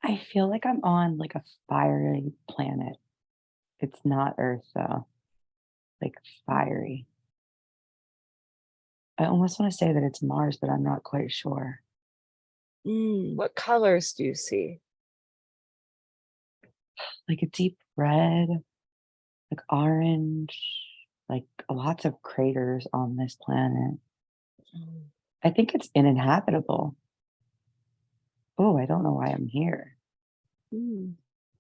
I feel like I'm on like a fiery planet. It's not Earth though, like fiery. I almost want to say that it's Mars, but I'm not quite sure. What colors do you see? Like a deep red, like orange, like lots of craters on this planet. Mm. I think it's uninhabitable. Oh, I don't know why I'm here. Mm.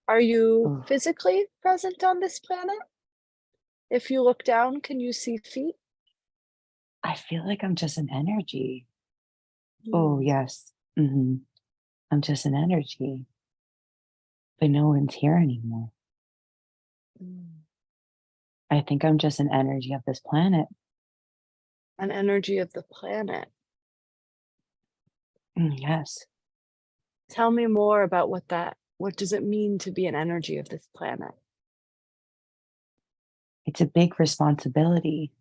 Are you Oh, physically present on this planet? If you look down, can you see feet? I feel like I'm just an energy. Oh, Mm. yes. I'm just an energy, but no one's here anymore. Mm. I think I'm just an energy of this planet. An energy of the planet. Yes. Tell me more about what does it mean to be an energy of this planet? It's a big responsibility.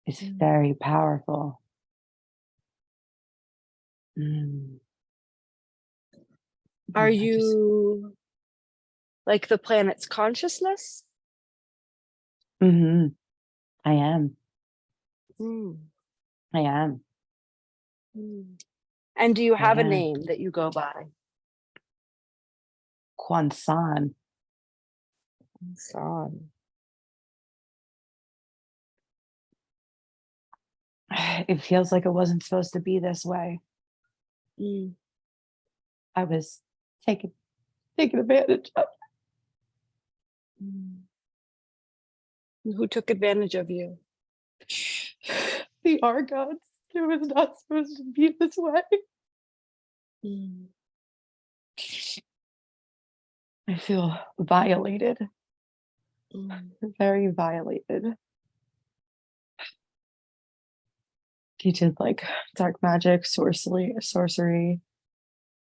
It's Mm. very powerful. Mm, Are I just, you like the planet's consciousness? hmm I am. Mm. I am. Mm. And do you I have a am. name that you go by? Kwansan. San. It feels like it wasn't supposed to be this way. Mm. I was taken taken advantage of. Mm. Who took advantage of you? The archons. It was not supposed to be this way. Mm. I feel violated, Mm. very violated. He did like dark magic, sorcery.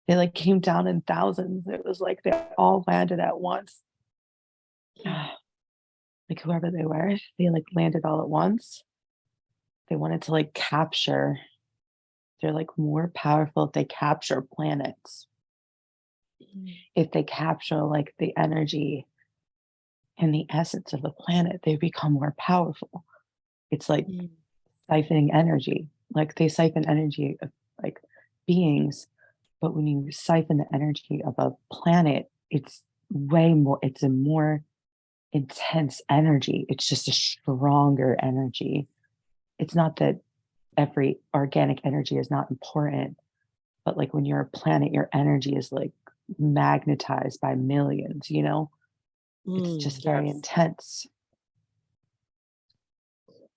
They like came down in thousands. It was like they all landed at once. Like whoever they were, they like landed all at once. They wanted to like capture. They're like more powerful if they capture planets. Mm. If they capture like the energy and the essence of the planet, they become more powerful. It's like Mm. siphoning energy. Like they siphon energy of like beings, but when you siphon the energy of a planet, it's way more, it's a more intense energy. It's just a stronger energy. It's not that every organic energy is not important, but like when you're a planet, your energy is like magnetized by millions, you know? It's Mm. just very Yes. intense.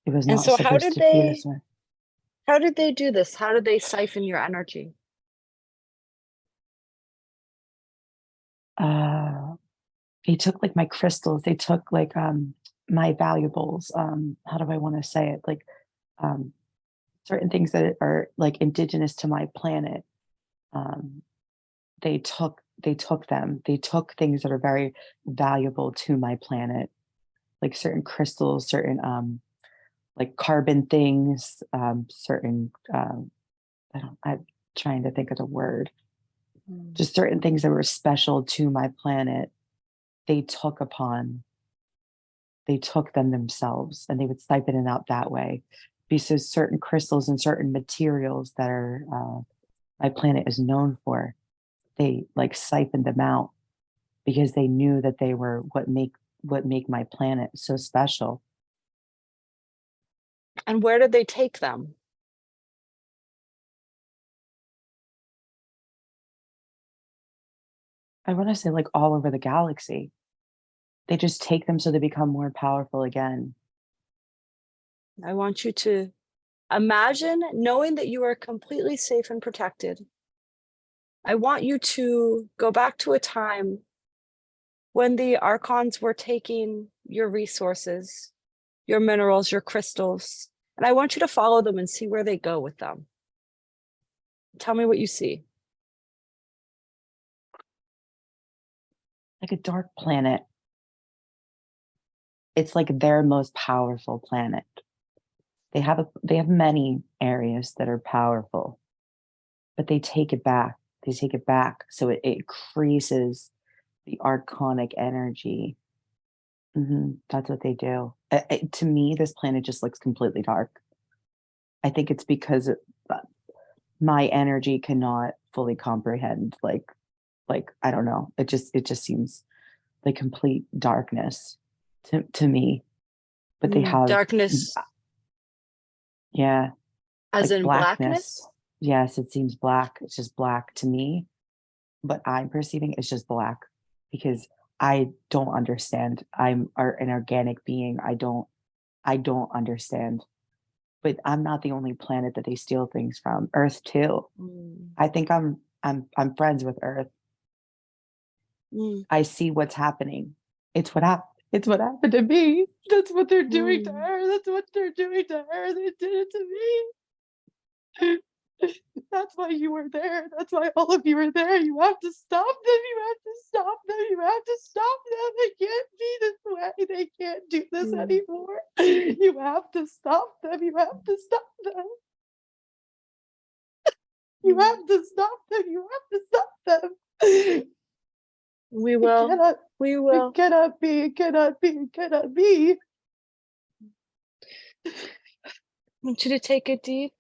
It was And not so supposed to be this way. how did they do this? How did they siphon your energy? Uh, they took like my crystals, they took like my valuables. How do I want to say it? Like um certain things that are like indigenous to my planet. Um, they took them. They took things that are very valuable to my planet, like certain crystals, certain like carbon things, certain I'm trying to think of the word. Mm. Just certain things that were special to my planet. They took upon. They took them themselves, and they would siphon it out that way. Because certain crystals and certain materials that are my planet is known for, they like siphoned them out because they knew that they were what make my planet so special. And where did they take them? I want to say like all over the galaxy. They just take them so they become more powerful again. I want you to imagine knowing that you are completely safe and protected. I want you to go back to a time when the archons were taking your resources, your minerals, your crystals, and I want you to follow them and see where they go with them. Tell me what you see. Like a dark planet. It's like their most powerful planet. They have many areas that are powerful, but they take it back. They take it back. So it increases the archonic energy. That's what they do. To me, this planet just looks completely dark. I think it's because my energy cannot fully comprehend, like I don't know. It just seems like complete darkness to me. But they have, darkness yeah, as like in blackness. blackness. Yes, it seems black. It's just black to me. But I'm perceiving it's just black because I don't understand. An organic being. I don't understand. But I'm not the only planet that they steal things from. Earth too. I think I'm friends with Earth. I see what's happening. It's what happened. It's what happened to me. That's what they're doing to her. That's what they're doing to her. They did it to me. That's why you were there. That's why all of you are there. You have to stop them. You have to stop them. You have to stop them. They can't be this way. They can't do this anymore. You have to stop them. You have to stop them. You have to stop them. You have to stop them. We will. We will. It cannot be. It cannot be. It cannot be. I want you to take a deep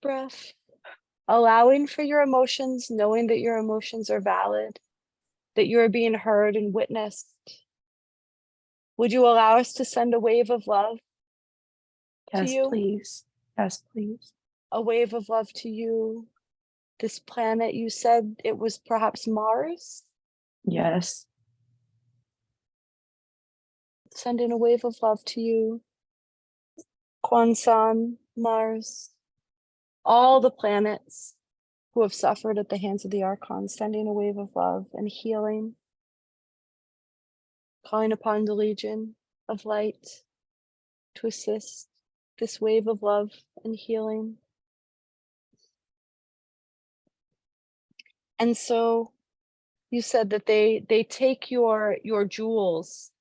breath, allowing for your emotions, knowing that your emotions are valid, that you are being heard and witnessed. Would you allow us to send a wave of love to you? Please. Yes, please. A wave of love to you. This planet, you said it was perhaps Mars? Yes. Sending a wave of love to you. Kwansan, Mars, all the planets who have suffered at the hands of the archons, sending a wave of love and healing, calling upon the Legion of Light to assist this wave of love and healing. And so you said that they take your jewels,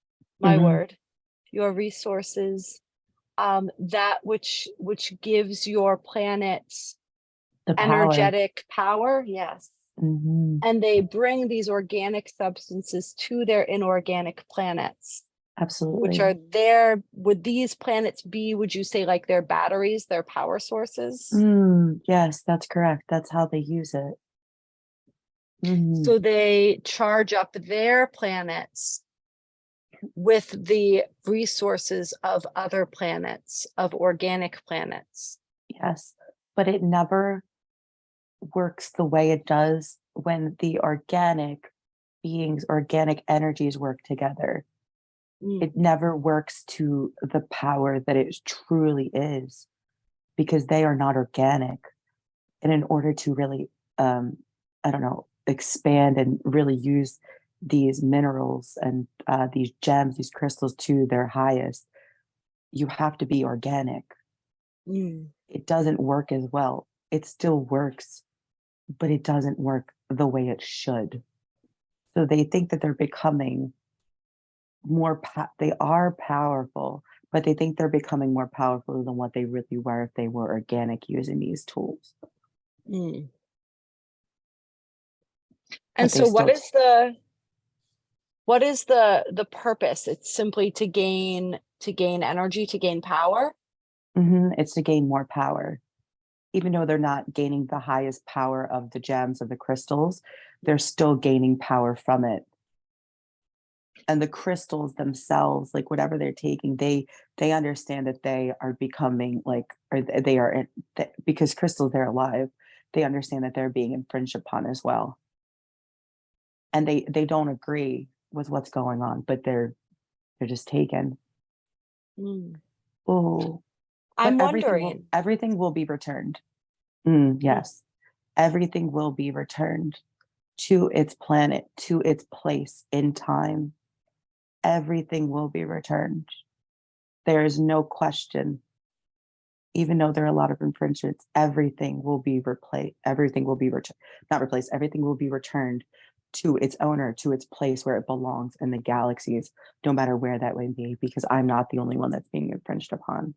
my word, your resources, that which gives your planets The energetic power, yes. And they bring these organic substances to their inorganic planets, absolutely, which are there. Would these planets be, would you say, like their batteries, their power sources? Yes, that's correct. That's how they use it. So they charge up their planets with the resources of other planets, of organic planets. Yes, but it never works the way it does when the organic beings, organic energies work together. It never works to the power that it truly is because they are not organic. And in order to really, I don't know, expand and really use these minerals and these gems, these crystals to their highest, you have to be organic. It doesn't work as well. It still works, but it doesn't work the way it should. So they think that they're becoming more, they are powerful, but they think they're becoming more powerful than what they really were if they were organic using these tools. And so what is the purpose? It's simply to gain energy, to gain power. It's to gain more power. Even though they're not gaining the highest power of the gems, of the crystals, they're still gaining power from it. And the crystals themselves, like whatever they're taking, they understand that they are becoming like, or they are, because crystals, they're alive. They understand that they're being infringed upon as well. And they don't agree with what's going on, but they're just taken. Oh, I'm wondering. Everything will be returned. Yes, everything will be returned to its planet, to its place in time. Everything will be returned. There is no question. Even though there are a lot of infringements, everything will be replaced. Everything will be not replaced. Everything will be returned to its owner, to its place where it belongs in the galaxies, no matter where that may be, because I'm not the only one that's being infringed upon.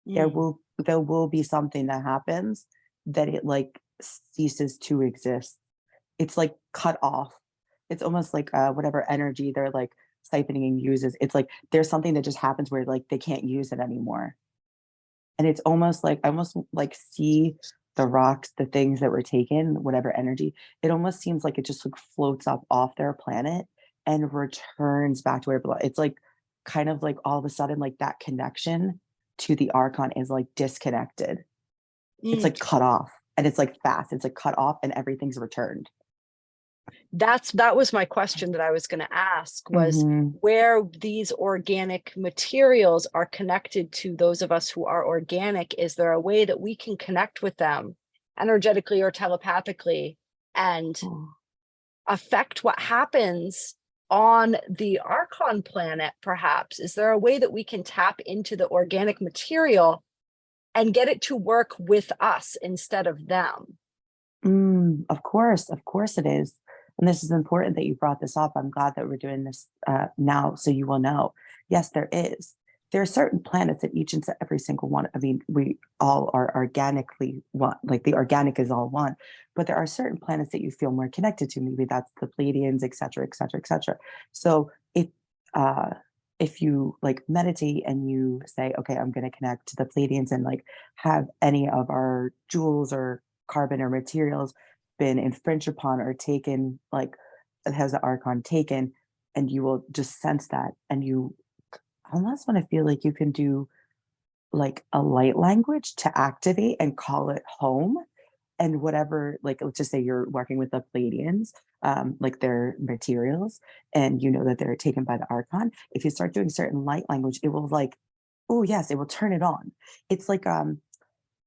There will be something that happens that it like ceases to exist. it's like cut off. It's almost like whatever energy they're like siphoning and uses. It's like there's something that just happens where like they can't use it anymore. And it's almost like I almost like see the rocks, the things that were taken, whatever energy, it almost seems like it just like floats up off their planet and returns back to where it belongs. It's like kind of like all of a sudden, like that connection to the archon is like disconnected. It's Mm. like cut off and it's like fast. It's like cut off and everything's returned. That was my question that I was going to ask, was Mhm. where these organic materials are connected to those of us who are organic. Is there a way that we can connect with them energetically or telepathically and Oh. affect what happens on the Archon planet, perhaps? Is there a way that we can tap into the organic material and get it to work with us instead of them? Of course it is. And this is important that you brought this up. I'm glad that we're doing this now so you will know. Yes, there is. There are certain planets that each and every single one. I mean, we all are organically one, like the organic is all one, but there are certain planets that you feel more connected to. Maybe that's the Pleiadians, et cetera, et cetera, et cetera. So uh, if you like meditate and you say, okay, I'm going to connect to the Pleiadians and like have any of our jewels or carbon or materials been infringed upon or taken, like has the archon taken, and you will just sense that. And you almost want to feel like you can do like a light language to activate and call it home. And whatever, like let's just say you're working with the Pleiadians, like their materials, and you know that they're taken by the archon. If you start doing certain light language, it will like, oh yes, it will turn it on. It's like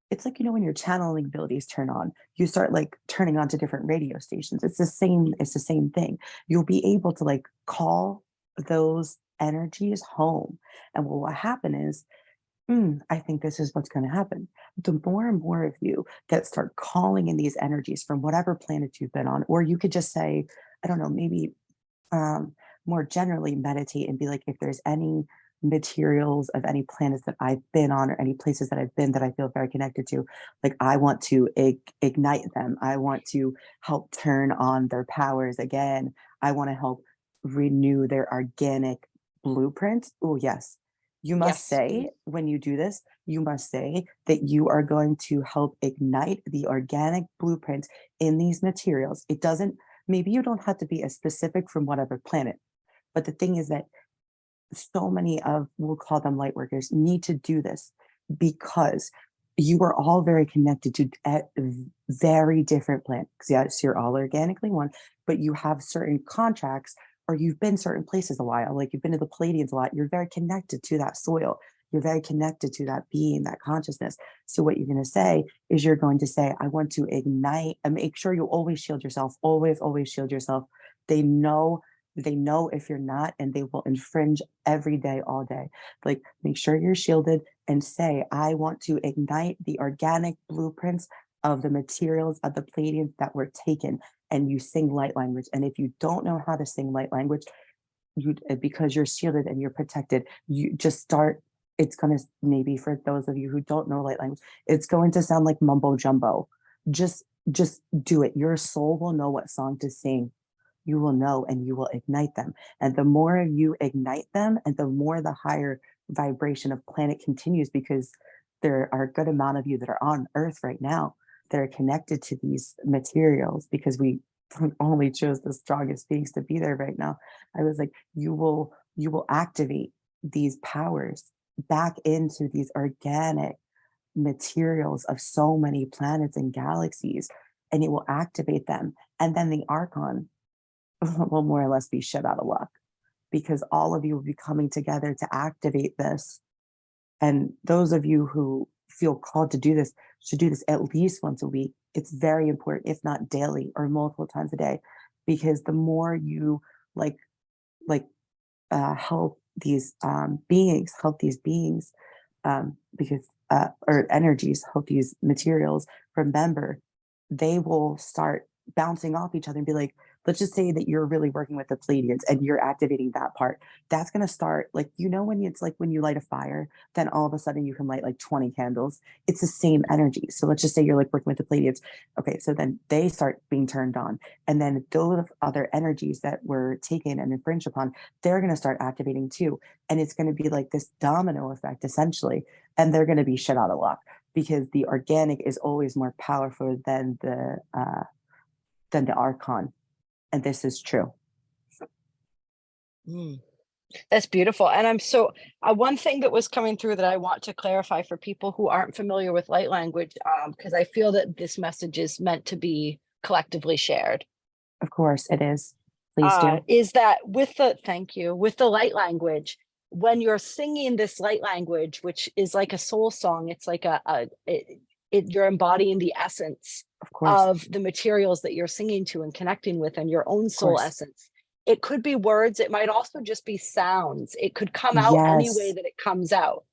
it's like, you know, when your channeling abilities turn on, you start like turning on to different radio stations. It's the same thing. You'll be able to like call those energies home. And what will happen is, I think this is what's going to happen. The more and more of you that start calling in these energies from whatever planet you've been on, or you could just say, I don't know, maybe um, more generally meditate and be like, if there's any materials of any planets that I've been on or any places that I've been that I feel very connected to, like I want to ignite them. I want to help turn on their powers again. I want to help renew their organic blueprint. Oh, yes. You must Yes. say, when you do this, you must say that you are going to help ignite the organic blueprint in these materials. It doesn't, maybe you don't have to be as specific from whatever planet. But the thing is that so many of, we'll call them light workers, need to do this because you are all very connected to very different planets. Yes, you're all organically one, but you have certain contracts or you've been certain places a while, like you've been to the Palladians a lot. You're very connected to that soil. You're very connected to that being, that consciousness. So what you're going to say is you're going to say, I want to ignite and make sure you always shield yourself, always, always shield yourself. They know if you're not, and they will infringe every day, all day. Like, make sure you're shielded and say, I want to ignite the organic blueprints of the materials of the Pleiadians that were taken. And you sing light language. And if you don't know how to sing light language, you, because you're shielded and you're protected, you just start. It's going to, maybe for those of you who don't know light language, it's going to sound like mumbo jumbo. Just do it. Your soul will know what song to sing. You will know and you will ignite them. And the more you ignite them and the more the higher vibration of planet continues, because there are a good amount of you that are on earth right now that are connected to these materials because we only chose the strongest beings to be there right now. I was like, you will activate these powers back into these organic materials of so many planets and galaxies, and it will activate them. And then the archon will more or less be shit out of luck because all of you will be coming together to activate this. And those of you who feel called to do this should do this at least once a week. It's very important, if not daily or multiple times a day, because the more you like like help these beings, because or energies, help these materials, remember, they will start bouncing off each other and be like, let's just say that you're really working with the Pleiadians and you're activating that part. That's going to start like, when it's like when you light a fire, then all of a sudden you can light like 20 candles. It's the same energy. So let's just say you're like working with the Pleiadians. Okay, so then they start being turned on. And then those other energies that were taken and infringed upon, they're going to start activating too. And it's going to be like this domino effect essentially. And they're going to be shit out of luck because the organic is always more powerful than the archon. And this is true. Mm. That's beautiful. And I'm so one thing that was coming through that I want to clarify for people who aren't familiar with light language, because I feel that this message is meant to be collectively shared. Of course it is. Please do. Is that with the thank you with the light language, when you're singing this light language, which is like a soul song, it's like you're embodying the essence Of course. of the materials that you're singing to and connecting with, and your own Of soul course. essence. It could be words, it might also just be sounds. It could come out any way Yes. that it comes out.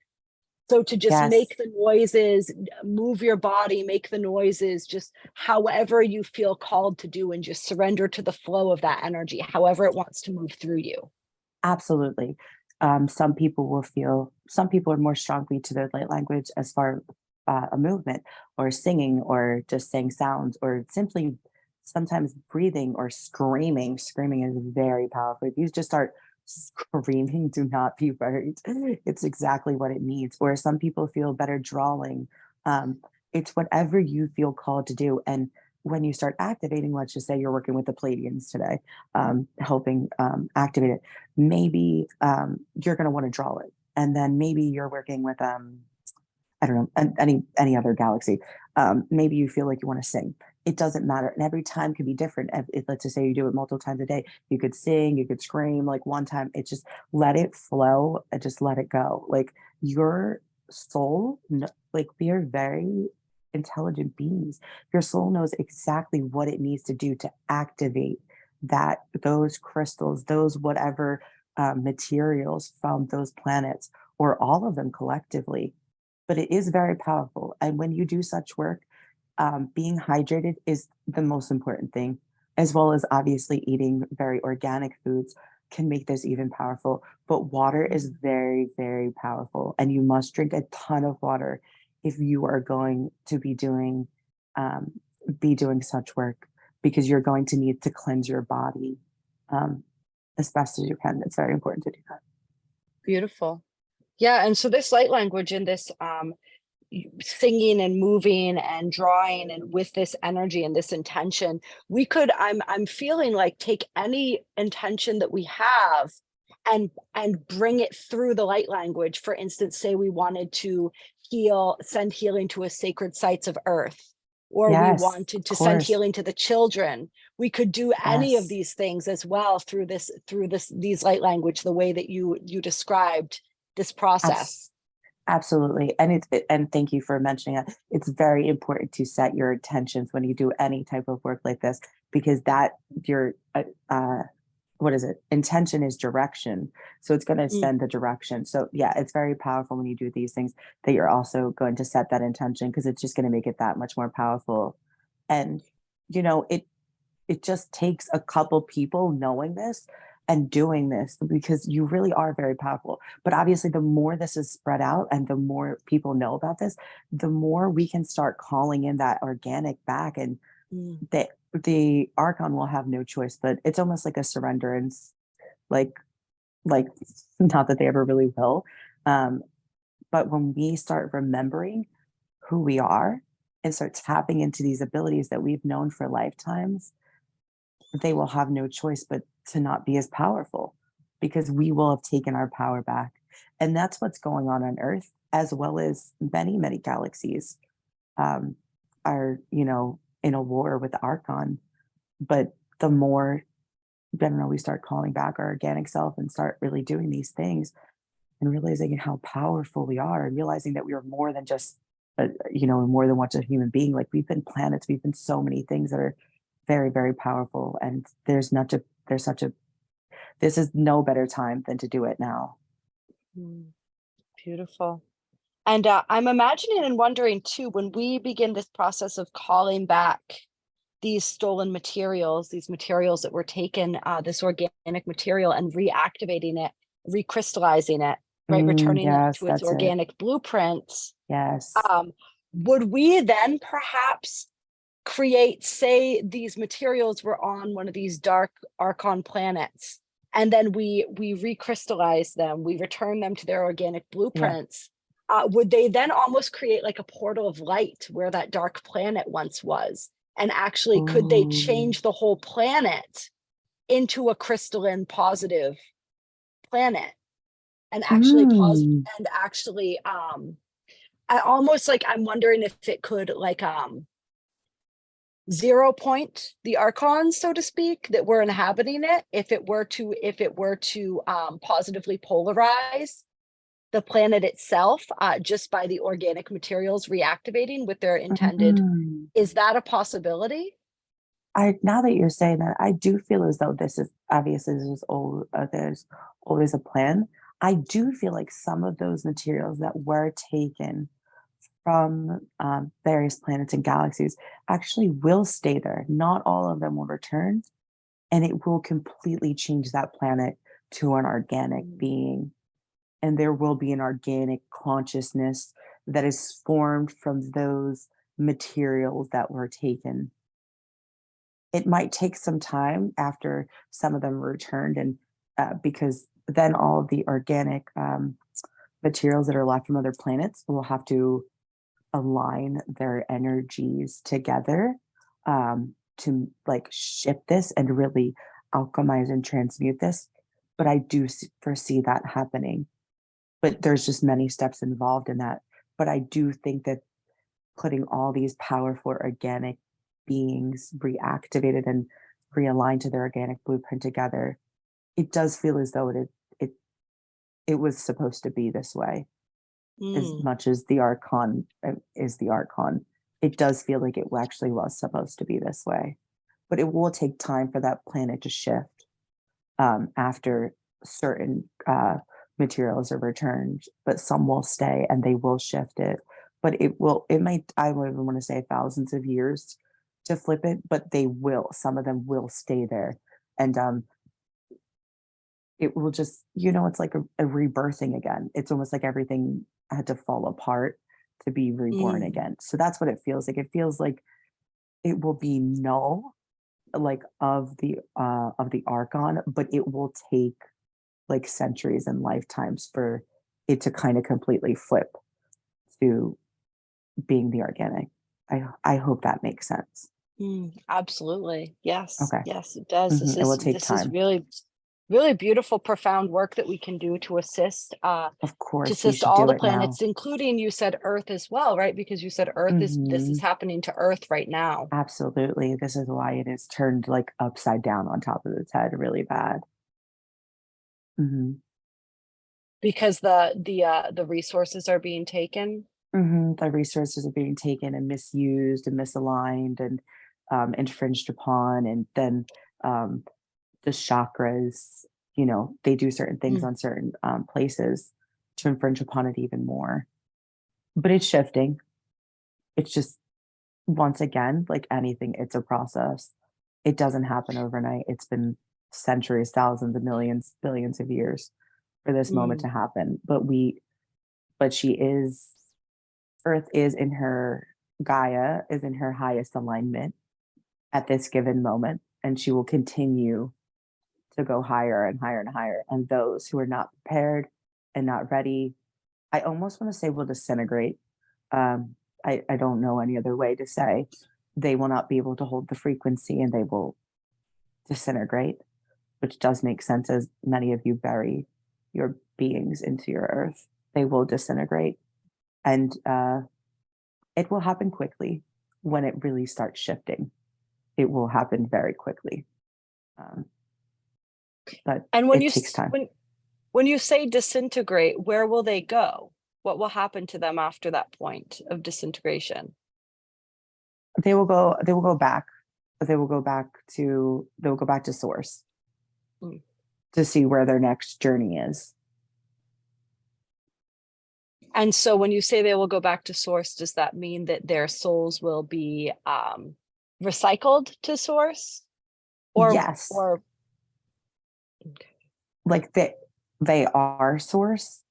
So to just Yes. make the noises, move your body, make the noises, just however you feel called to do, and just surrender to the flow of that energy, however it wants to move through you. Absolutely. Some people are more strongly to their light language as far a movement or singing or just saying sounds or simply sometimes breathing or screaming. Screaming is very powerful. If you just start screaming, do not be worried. It's exactly what it needs. Or some people feel better drawing. It's whatever you feel called to do. And when you start activating, let's just say you're working with the Pleiadians today, helping activate it, maybe you're going to want to draw it. And then maybe you're working with I don't know, any other galaxy. Maybe you feel like you want to sing. It doesn't matter. And every time can be different. Let's just say you do it multiple times a day. You could sing, you could scream like one time. It just let it flow and just let it go. Like your soul, like we are very intelligent beings. Your soul knows exactly what it needs to do to activate those crystals, those whatever materials from those planets, or all of them collectively. But it is very powerful. And when you do such work, being hydrated is the most important thing, as well as obviously eating very organic foods can make this even powerful. But water is very, very powerful. And you must drink a ton of water if you are going to be doing such work, because you're going to need to cleanse your body as best as you can. It's very important to do that. Beautiful. Yeah, and so this light language and this singing and moving and drawing and with this energy and this intention, we could I'm feeling like take any intention that we have and bring it through the light language. For instance, say we wanted to send healing to a sacred sites of earth, or we Yes, wanted of to send course. healing to the children. We could do any of Yes. these things as well through these light language, the way that you described this process. Absolutely. And thank you for mentioning that. It's very important to set your intentions when you do any type of work like this, because that your what is it? Intention is direction. So it's going to Mm. send the direction. So yeah, it's very powerful when you do these things that you're also going to set that intention, because it's just going to make it that much more powerful. And it just takes a couple people knowing this and doing this, because you really are very powerful. But obviously, the more this is spread out and the more people know about this, the more we can start calling in that organic back, and Mm. the archon will have no choice. But it's almost like a surrenderance, like like not that they ever really will. Um, but when we start remembering who we are and start tapping into these abilities that we've known for lifetimes, they will have no choice but to not be as powerful, because we will have taken our power back. And that's what's going on Earth, as well as many, many galaxies are, in a war with the Archon. But the more, I don't know, we start calling back our organic self and start really doing these things and realizing how powerful we are, and realizing that we are more than just, more than what a human being. Like we've been planets, we've been so many things that are very, very powerful. And this is no better time than to do it now. Mm. Beautiful. And I'm imagining and wondering too, when we begin this process of calling back these stolen materials, these materials that were taken, this organic material, and reactivating it, recrystallizing it, right, returning it Yes, to its that's it. organic blueprints, Yes. would we then perhaps create, say these materials were on one of these dark archon planets, and then we recrystallize them, we return them to their organic Yeah. blueprints, would they then almost create like a portal of light where that dark planet once was? And actually, could they Ooh. change the whole planet into a crystalline positive planet, and actually Mm. I almost like, I'm wondering if it could like zero point the archons, so to speak, that were inhabiting it, if it were to positively polarize the planet itself, just by the organic materials reactivating with their intended. Mm. Is that a possibility? Now that you're saying that, I do feel as though this is obviously this is old. There's always a plan. I do feel like some of those materials that were taken from various planets and galaxies actually will stay there. Not all of them will return, and it will completely change that planet to an organic being. And there will be an organic consciousness that is formed from those materials that were taken. It might take some time after some of them are returned, and because then all of the organic materials that are left from other planets will have to align their energies together to like shift this and really alchemize and transmute this. But I do foresee that happening. But there's just many steps involved in that. But I do think that putting all these powerful organic beings reactivated and realigned to their organic blueprint together, it does feel as though it it was supposed to be this way. As Mm, much as the archon is the archon, it does feel like it actually was supposed to be this way. But it will take time for that planet to shift after certain materials are returned, but some will stay and they will shift it. But it might, I would even want to say thousands of years to flip it, but they will, some of them will stay there. And it will just, it's like a rebirthing again. It's almost like everything had to fall apart to be reborn mm, again. So that's what it feels like. It feels like it will be null, like of the archon, but it will take like centuries and lifetimes for it to kind of completely flip to being the organic. I hope that makes sense. absolutely. Yes, Okay. yes, it does. This It will is take this is time. really, really beautiful, profound work that we can do Of to course, we assist should all do the it now. planets, including, you said, Earth as well, right? Because you said Earth is, this is Hmm. happening to Earth right now. Absolutely. This is why it is turned like upside down on top of its head really bad. Hmm. Because the resources are being taken. The resources are being taken and misused and misaligned and infringed upon. And then um, the chakras, they do certain things Mm, on certain places to infringe upon it even more. But it's shifting. It's just, once again, like anything, it's a process. It doesn't happen overnight. It's been centuries, thousands of millions, billions of years for this moment mm, to happen. But she is, Earth is in her, Gaia is in her highest alignment at this given moment. And she will continue to go higher and higher and higher. And those who are not prepared and not ready, I almost want to say will disintegrate. I don't know any other way to say they will not be able to hold the frequency and they will disintegrate, which does make sense as many of you bury your beings into your earth. They will disintegrate. And it will happen quickly when it really starts shifting. It will happen very quickly. Um, but and it takes time. when you say disintegrate, where will they go? What will happen to them after that point of disintegration? They will go back. They will go back to source Mm. to see where their next journey is. And so when you say they will go back to source, does that mean that their souls will be recycled to source, Yes, or okay. like they are source,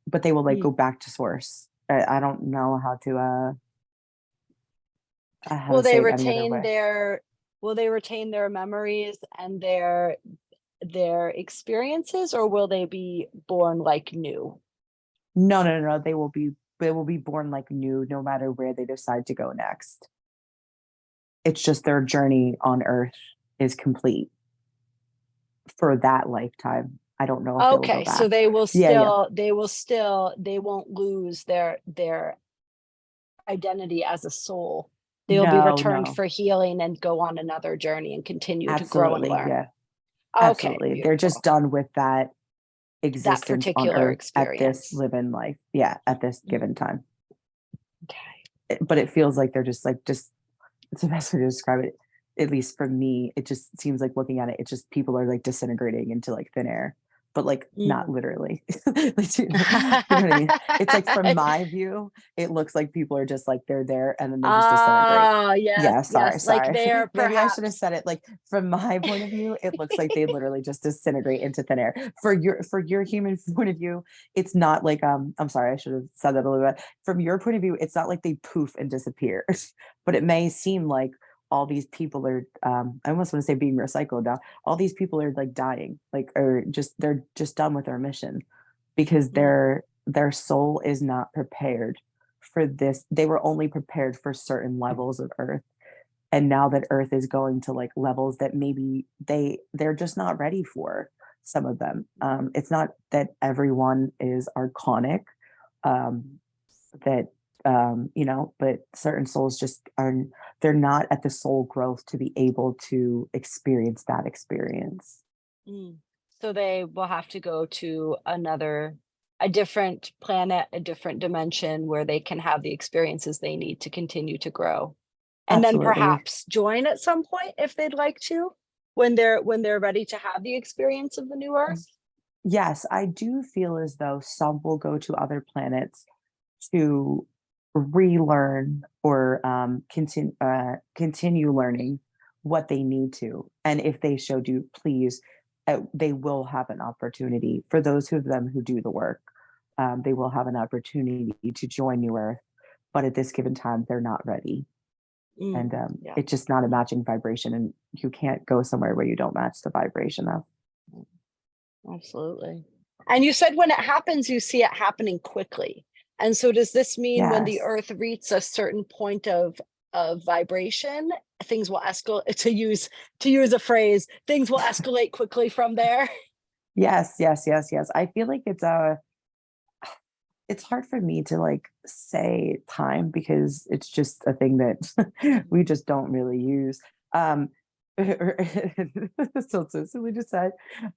but they will like Mm. go back to source. I don't know how to Will they say it any other retain way. their memories and their experiences, or will they be born like new? No, no, no, no. They will be born like new, no matter where they decide to go next. It's just their journey on Earth is complete for that lifetime. I don't know if they will go Okay, so back. Yeah, yeah. they won't lose their identity as a soul. They'll be No, returned no. for healing and go on another journey and continue to grow and Absolutely. learn. Yeah. Okay, Absolutely. They're just beautiful. done with that That existence on particular Earth at this experience. live in life. Yeah, at this Mm, given time. okay. But it feels like they're just it's the best way to describe it. At least for me, it just seems like looking at it, it's just people are like disintegrating into like thin air, but like not Mm. literally. Like, you know what I mean? It's like from my view, it looks like people are just like they're there and then they just disintegrate. Ah, yes, Yeah, sorry, yes. Like sorry. they're Maybe I should have perhaps. said it like from my point of view, it looks like they literally just disintegrate into thin air. For your human point of view, it's not like I'm sorry, I should have said that a little bit. From your point of view, it's not like they poof and disappear, but it may seem like all these people are I almost want to say being recycled now. All these people are like dying, like or just they're just done with their mission because Mm, their soul is not prepared for this. They were only prepared for certain levels of Earth. And now that Earth is going to like levels that maybe they're just not ready for, some of them. It's not that everyone is archonic. Um, that but certain souls just are, they're not at the soul growth to be able to experience that experience. mm. So they will have to go to a different planet, a different dimension where they can have the experiences they need to continue to grow. And then Absolutely. perhaps join at some point if they'd like to, when they're ready to have the experience of the new Earth. Yes, I do feel as though some will go to other planets to relearn or continue learning what they need to. And if they so do, please, they will have an opportunity for those of them who do the work. They will have an opportunity to join New Earth, but at this given time, they're not ready. And Mm, yeah, it's just not a matching vibration. And you can't go somewhere where you don't match the vibration of. absolutely. And you said when it happens, you see it happening quickly. And so does this mean when the Yes. Earth reaches a certain point of vibration, things will escalate, to use a phrase, things will escalate quickly from there? Yes, yes, yes, yes. I feel like it's hard for me to like say time because it's just a thing that we just don't really use. Um so silly to say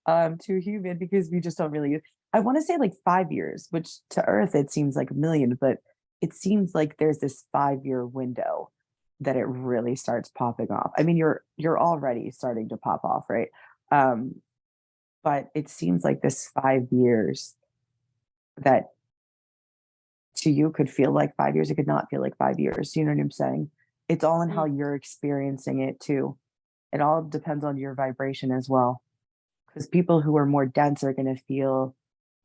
to human because we just don't really use. I want to say like 5 years, which to Earth it seems like a million, but it seems like there's this 5 year window that it really starts popping off. I mean, you're already starting to pop off, right? Um, but it seems like this 5 years that to you could feel like 5 years, it could not feel like 5 years. You know what I'm saying? It's all in how Mm, you're experiencing it too. It all depends on your vibration as well. Because people who are more dense are going to feel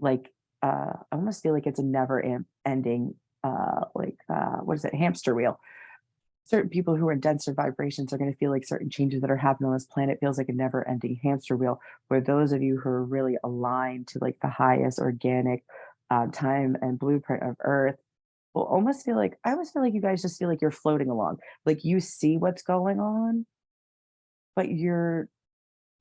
like, I almost feel like it's a never ending, what is it, hamster wheel. Certain people who are in denser vibrations are going to feel like certain changes that are happening on this planet feels like a never ending hamster wheel. Where those of you who are really aligned to like the highest organic time and blueprint of Earth will almost feel like, I almost feel like you guys just feel like you're floating along. Like you see what's going on, but you're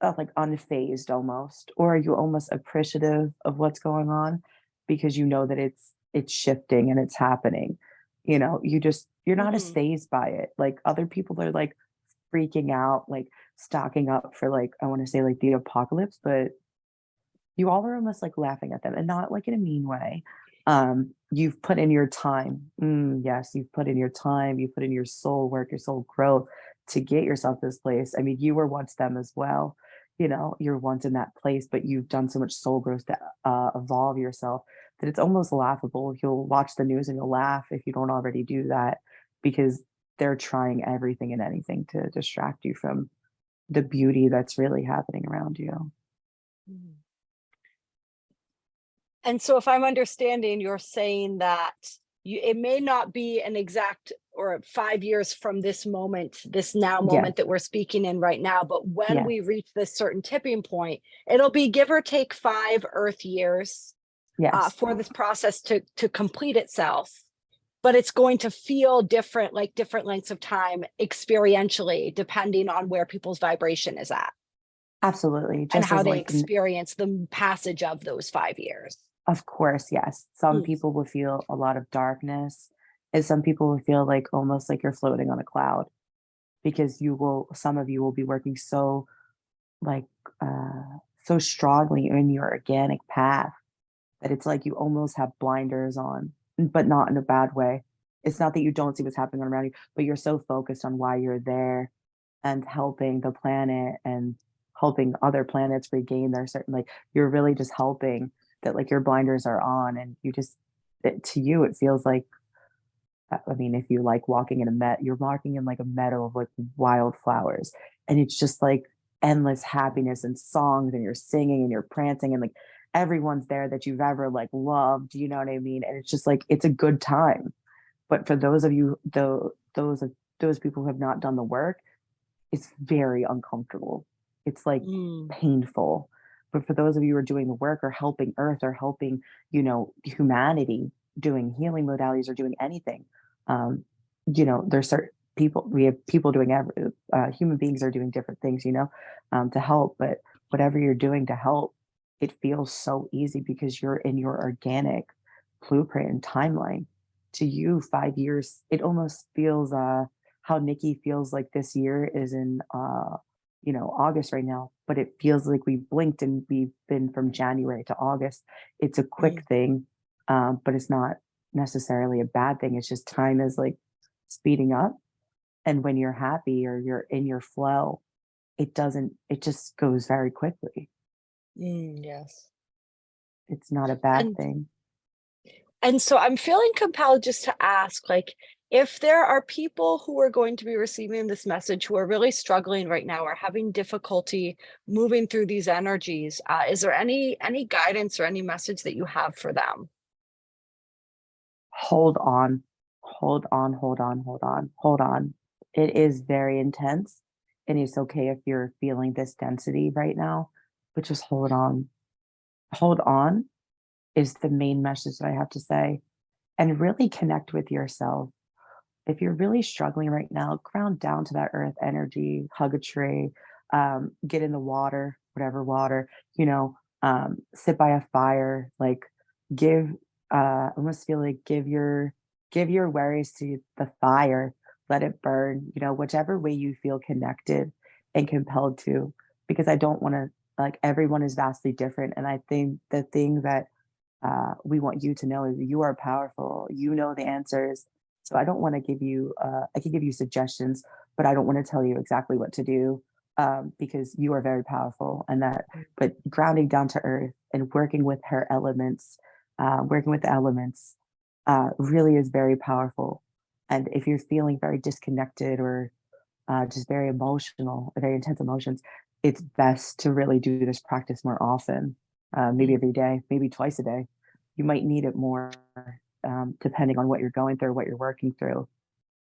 like unfazed almost, or are you almost appreciative of what's going on because you know that it's shifting and it's happening. You're not as mm, phased by it. Like other people are like freaking out, like stocking up for like I want to say like the apocalypse, but you all are almost like laughing at them and not like in a mean way. You've put in your time. Yes, you've put in your time, you put in your soul work, your soul growth to get yourself this place. I mean, you were once them as well. You're once in that place, but you've done so much soul growth to evolve yourself that it's almost laughable. You'll watch the news and you'll laugh if you don't already do that because they're trying everything and anything to distract you from the beauty that's really happening around you. Mm. And so if I'm understanding, you're saying that it may not be an exact or 5 years from this moment, this now Yes, moment that we're speaking in right now, but when yes, we reach this certain tipping point, it'll be give or take 5 Earth years yes. for this process to complete itself. But it's going to feel different, like different lengths of time experientially, depending on where people's vibration is at Absolutely. and Just how as they like experience the passage of those 5 years. of course, yes. Some Mm, people will feel a lot of darkness, and some people will feel like almost like you're floating on a cloud because some of you will be working so like so strongly in your organic path that it's like you almost have blinders on, but not in a bad way. It's not that you don't see what's happening around you, but you're so focused on why you're there and helping the planet and helping other planets regain their certain like you're really just helping that like your blinders are on and to you it feels like I mean if you like walking in you're walking in like a meadow of like wildflowers and it's just like endless happiness and songs and you're singing and you're prancing and like everyone's there that you've ever like loved, you know what I mean? And it's just like it's a good time. But for those of you though those people who have not done the work, it's very uncomfortable. It's like mm, painful. But for those of you who are doing the work or helping Earth or helping, humanity, doing healing modalities or doing anything, there's certain people, we have people doing human beings are doing different things, to help. But whatever you're doing to help, it feels so easy because you're in your organic blueprint and timeline. To you, 5 years, it almost feels how Nikki feels like this year is in August right now, but it feels like we blinked and we've been from January to August. It's a mm. quick thing, but it's not necessarily a bad thing. It's just time is like speeding up. And when you're happy or you're in your flow, it just goes very quickly. Yes. It's not a bad And thing. so I'm feeling compelled just to ask, like, if there are people who are going to be receiving this message who are really struggling right now or having difficulty moving through these energies, is there any guidance or any message that you have for them? Hold on, hold on, hold on, hold on, hold on. It is very intense, and it's okay if you're feeling this density right now, but just hold on. Hold on is the main message that I have to say, and really connect with yourself. If you're really struggling right now, ground down to that earth energy, hug a tree, get in the water, whatever water, sit by a fire, like give almost feel like give your worries to the fire, let it burn, whichever way you feel connected and compelled to, because I don't want to like everyone is vastly different. And I think the thing that we want you to know is you are powerful. You know the answers. So I don't want to give you, I can give you suggestions, but I don't want to tell you exactly what to do because you are very powerful. But grounding down to earth and working with her elements, working with the elements really is very powerful. And if you're feeling very disconnected or just very emotional, very intense emotions, it's best to really do this practice more often, maybe Mm, every day, maybe twice a day. You might need it more depending on what you're going through, what you're working through.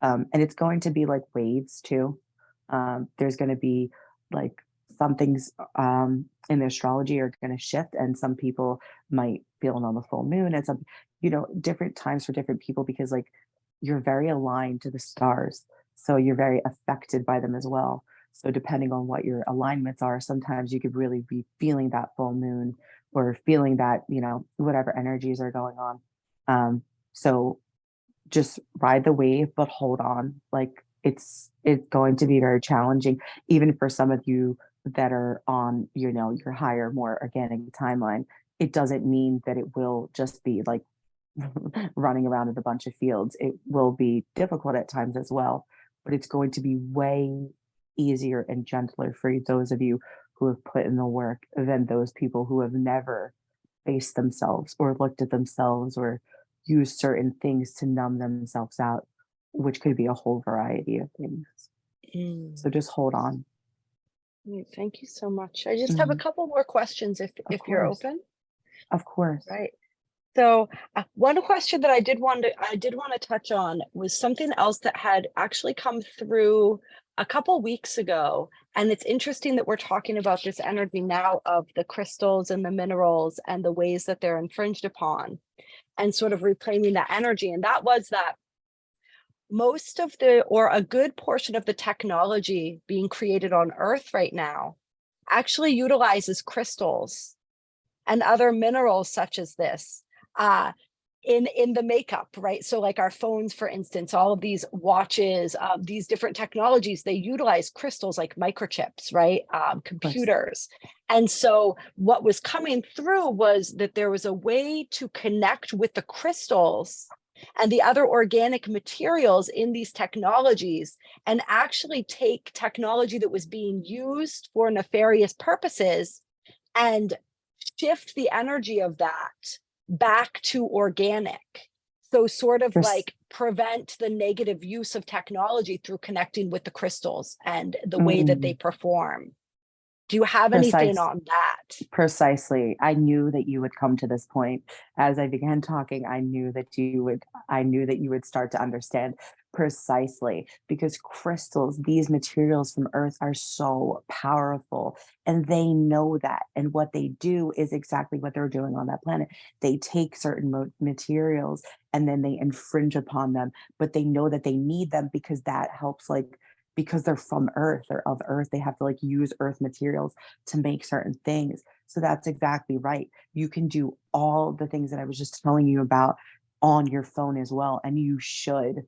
And it's going to be like waves too. There's going to be like some things in the astrology are going to shift, and some people might feel it on the full moon, and some, different times for different people because like you're very aligned to the stars. So you're very affected by them as well. So depending on what your alignments are, sometimes you could really be feeling that full moon or feeling that, whatever energies are going on. So just ride the wave, but hold on. Like it's going to be very challenging, even for some of you that are on, your higher, more organic timeline. It doesn't mean that it will just be like running around in a bunch of fields. It will be difficult at times as well, but it's going to be way easier and gentler for those of you who have put in the work than those people who have never faced themselves or looked at themselves or used certain things to numb themselves out which could be a whole variety of things. So just hold on. Thank you so much. I just have a Mhm. couple more questions Of if you're course. open. Of course. Right. So one question that I did want to touch on was something else that had actually come through a couple weeks ago. And it's interesting that we're talking about this energy now of the crystals and the minerals and the ways that they're infringed upon and sort of reclaiming that energy. And that was that most of the, or a good portion of the technology being created on Earth right now actually utilizes crystals and other minerals such as this uh, in the makeup, right? So like our phones, for instance, all of these watches, these different technologies, they utilize crystals like microchips, right? Of course. Computers. And so what was coming through was that there was a way to connect with the crystals and the other organic materials in these technologies and actually take technology that was being used for nefarious purposes and shift the energy of that back to organic. So sort of Pres- like prevent the negative use of technology through connecting with the crystals and the way that they mm, perform. Do you have anything precise. on that? Precisely. I knew that you would come to this point. As I began talking, I knew that you would start to understand precisely, because crystals, these materials from Earth, are so powerful, and they know that. And what they do is exactly what they're doing on that planet. They take certain materials and then they infringe upon them, but they know that they need them because that helps, like, because they're from Earth, they're of Earth, they have to like use Earth materials to make certain things. So that's exactly right. You can do all the things that I was just telling you about on your phone as well. And you should,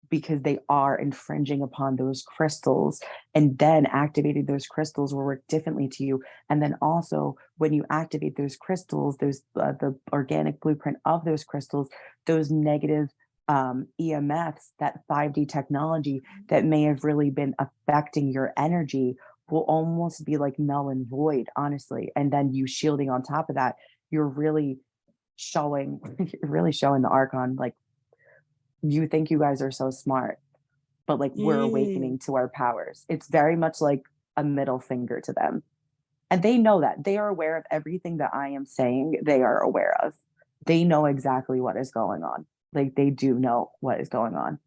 because they are infringing upon those crystals, and then activating those crystals will work differently to you. And then also when you activate those crystals, those the organic blueprint of those crystals, those negative EMFs, that 5D technology that may have really been affecting your energy, will almost be like null and void, honestly. And then you shielding on top of that, you're really showing you're really showing the archon, like, you think you guys are so smart, but like we're Mm, awakening to our powers. It's very much like a middle finger to them. And they know that. They are aware of everything that I am saying, they are aware of. They know exactly what is going on. Like, they do know what is going on.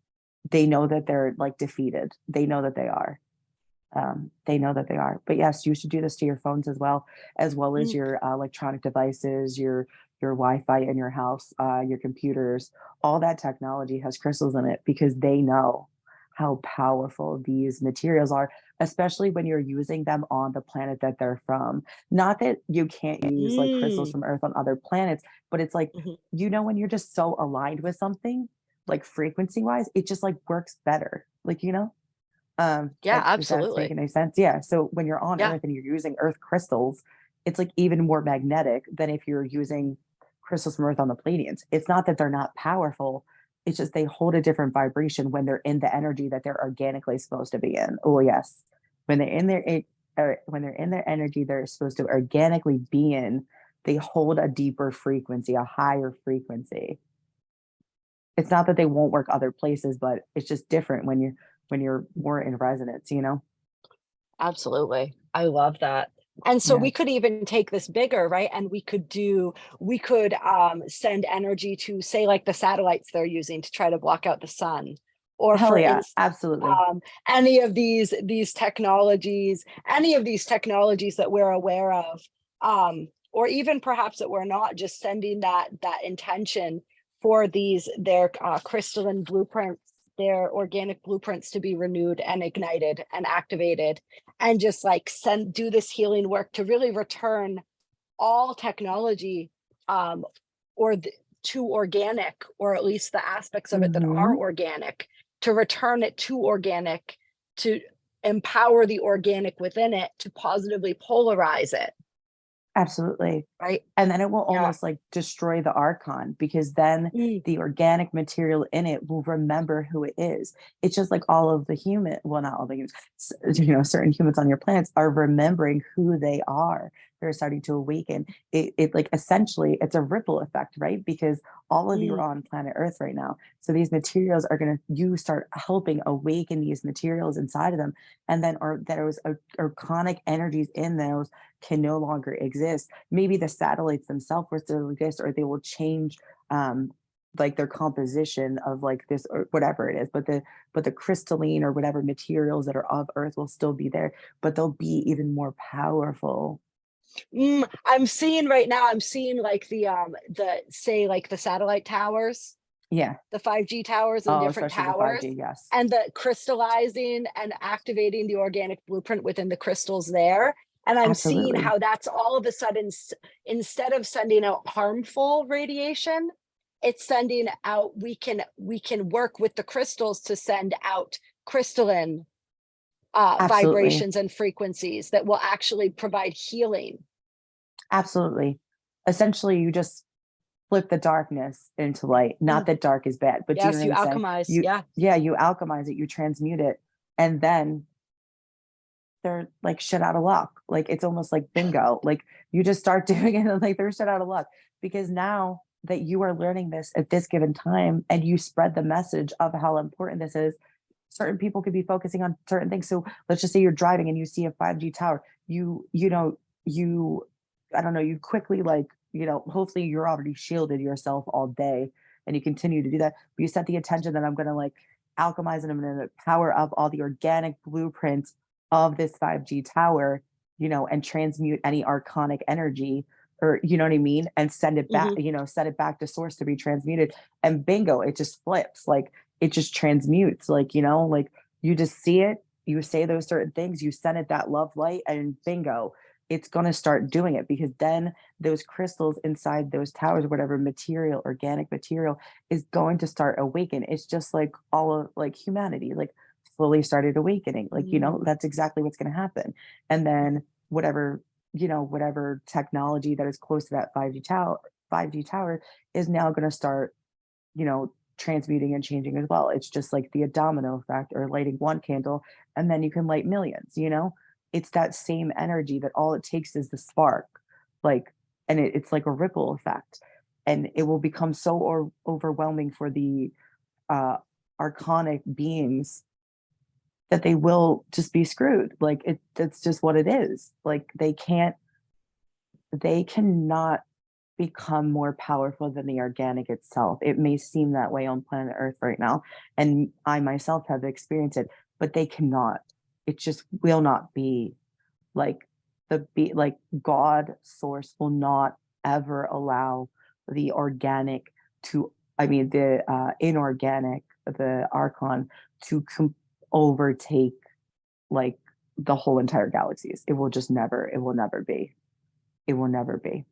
They know that they're like defeated. They know that they are. They know that they are. But yes, you should do this to your phones as well as mm, your electronic devices, your Wi-Fi in your house, your computers. All that technology has crystals in it because they know how powerful these materials are, especially when you're using them on the planet that they're from. Not that you can't use like crystals mm, from Earth on other planets, but it's like, mhm. when you're just so aligned with something, like frequency wise, it just like works better. Like, Yeah, if that's absolutely. making any sense. Yeah. So when you're on Yeah. Earth and you're using Earth crystals, it's like even more magnetic than if you're using crystals from Earth on the Pleiadians. It's not that they're not powerful. It's just they hold a different vibration when they're in the energy that they're organically supposed to be in. Oh yes. When they're in their or when they're in their energy they're supposed to organically be in, they hold a deeper frequency, a higher frequency. It's not that they won't work other places, but it's just different when you're more in resonance. Absolutely. I love that. And so we Yes. could even take this bigger, right? And we could send energy to, say, like the satellites they're using to try to block out the sun. Or Hell for yeah, instance, absolutely. any of these technologies that we're aware of, or even perhaps that we're not, just sending that intention for their crystalline blueprints, their organic blueprints to be renewed and ignited and activated, and just like do this healing work to really return all technology, um, or to organic, or at least the aspects of it that are Mhm. organic, to return it to organic, to empower the organic within it, to positively polarize it. Absolutely. Right. And then it will Yeah. almost like destroy the archon, because then Mm, the organic material in it will remember who it is. It's just like all of the human, well, not all the humans, certain humans on your planets are remembering who they are. They're starting to awaken. It like essentially it's a ripple effect, right? Because all of you are mm, on planet Earth right now. So these materials are going to, you start helping awaken these materials inside of them. And then those archonic energies in those can no longer exist. Maybe the satellites themselves will still exist, or they will change like their composition of like this or whatever it is, but the crystalline or whatever materials that are of earth will still be there, but they'll be even more powerful. I'm seeing right now, I'm seeing like the say like the satellite towers, Yeah. the 5G towers and the Oh, different especially the towers, 5G. Yes. and the crystallizing and activating the organic blueprint within the crystals there. And I'm seeing Absolutely. how that's all of a sudden, instead of sending out harmful radiation, it's sending out, we can work with the crystals to send out crystalline Absolutely. vibrations and frequencies that will actually provide healing. Absolutely. Essentially, you just flip the darkness into light. Not Mm, that dark is bad, but do you know yes, what you I'm saying? alchemize. You, Yeah. yeah, you alchemize it, you transmute it, and then they're like shit out of luck. Like it's almost like bingo. Like you just start doing it and like they're shit out of luck, because now that you are learning this at this given time and you spread the message of how important this is, certain people could be focusing on certain things. So let's just say you're driving and you see a 5G tower. You I don't know, you quickly like, hopefully you're already shielded yourself all day and you continue to do that. But you set the intention that I'm gonna like alchemize and I'm gonna power up all the organic blueprints of this 5G tower, and transmute any archonic energy, or you know what I mean, and send it back, Hmm. send it back to source to be transmuted. And bingo, it just flips. Like it just transmutes, like, like you just see it, you say those certain things, you send it that love light, and bingo, it's going to start doing it, because then those crystals inside those towers, whatever material, organic material, is going to start awaken. It's just like all of like humanity, like slowly started awakening, like, Mm, that's exactly what's going to happen. And then whatever, whatever technology that is close to that 5G tower is now going to start, transmuting and changing as well. It's just like the domino effect, or lighting one candle and then you can light millions. It's that same energy that all it takes is the spark. Like, and it's like a ripple effect. And it will become so overwhelming for the uh archonic beings that they will just be screwed. Like that's just what it is. Like they cannot become more powerful than the organic itself. It may seem that way on planet Earth right now, and I myself have experienced it, but they cannot. It just will not be like like God source will not ever allow the organic to, I mean the inorganic, the archon, to overtake like the whole entire galaxies. It will just never, it will never be. It will never be.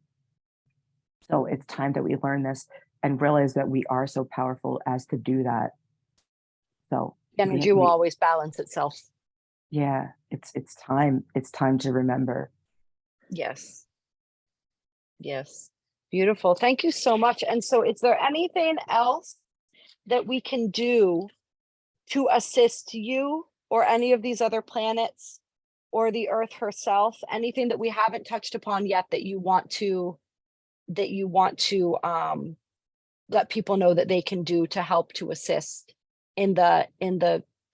So it's time that we learn this and realize that we are so powerful as to do that. So the energy will we always balance itself. yeah, it's time to remember. Yes. Yes. Beautiful. Thank you so much. And so, is there anything else that we can do to assist you or any of these other planets or the Earth herself? Anything that we haven't touched upon yet that you want to let people know that they can do to help to assist in the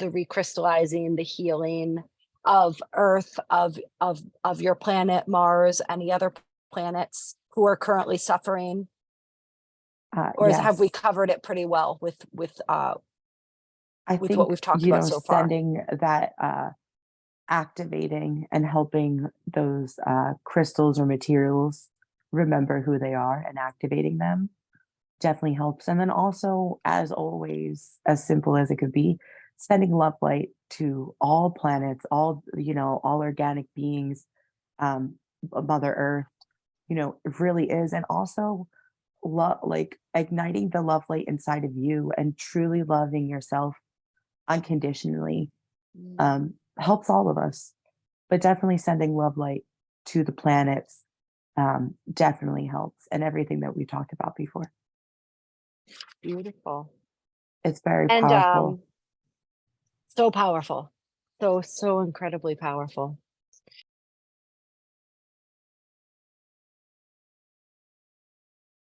recrystallizing, the healing of Earth, of your planet Mars, any other planets who are currently suffering? Or have we Yes, covered it pretty well I with what think, we've talked about so far? sending that, activating and helping those crystals or materials remember who they are and activating them definitely helps. And then also, as always, as simple as it could be, sending love light to all planets, all organic beings, um, Mother Earth, it really is. And also love, like igniting the love light inside of you and truly loving yourself unconditionally, Mm, helps all of us. But definitely sending love light to the planets, definitely helps, and everything that we talked about before. Beautiful. It's very And powerful. so powerful. So incredibly powerful.